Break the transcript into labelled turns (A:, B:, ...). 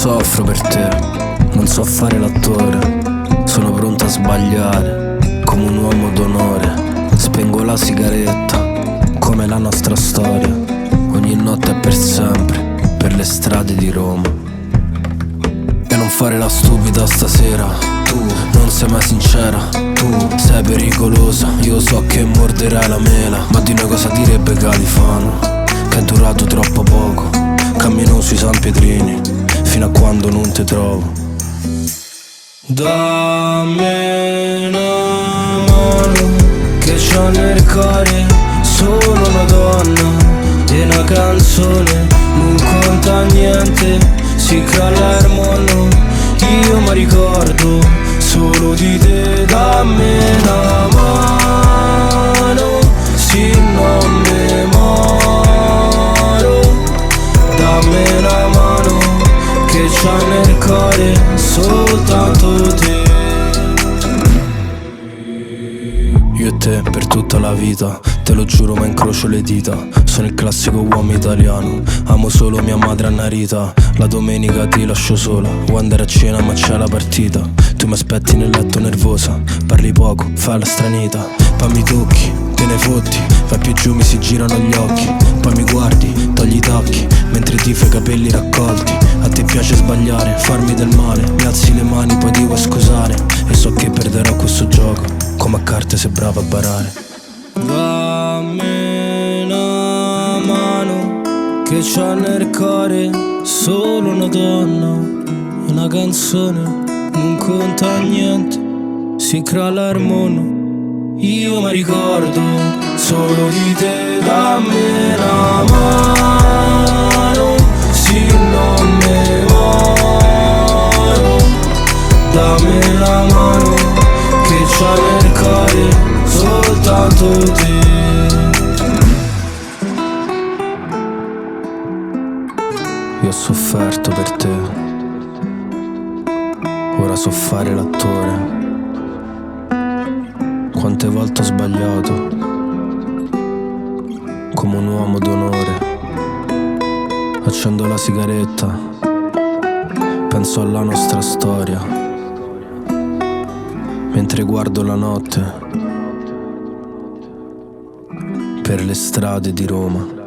A: soffro per te, non so fare l'attore. Sono pronto a sbagliare, come un uomo d'onore. Spengo la sigaretta, come la nostra storia. Ogni notte è per sempre, per le strade di Roma. E non fare la stupida stasera, tu non sei mai sincera. Tu sei pericolosa, io so che morderai la mela. Ma di noi cosa direbbe Califano, che è durato troppo poco. Cammino sui San Pietrini, fino a quando non ti trovo. Dammi una mano, che c'ho nel cuore solo una donna e una canzone. Non conta niente, si crolla il mondo. Io mi ricordo solo di te. Dammi una mano, sì non mi moro. Dammi una mano, che c'ho nel cuore soltanto te. Io e te per tutta la vita, te lo giuro ma incrocio le dita. Sono il classico uomo italiano, amo solo mia madre Anna Rita. La domenica ti lascio sola, vuoi andare a cena ma c'è la partita. Tu mi aspetti nel letto nervosa, parli poco, fai la stranita. Poi mi tocchi, te ne fotti, vai più giù mi si girano gli occhi. Poi mi guardi, togli i tacchi, mentre ti fai i capelli raccolti. A te piace sbagliare, farmi del male, mi alzi le mani poi ti vuoi scusare. E so che perderò questo gioco, come a carte sei brava a barare. Dammi una mano, che c'ho nel cuore solo una donna, una canzone. Non conta niente, si crolla il mondo. Io mi ricordo solo di te. Dammi una mano, sì non mi moro. Dammi la mano, che c'ho nel cuore soltanto te. Io ho sofferto per te, ora so fare l'attore. Quante volte ho sbagliato, come un uomo d'onore. Accendo la sigaretta, penso alla nostra storia, mentre guardo la notte per le strade di Roma.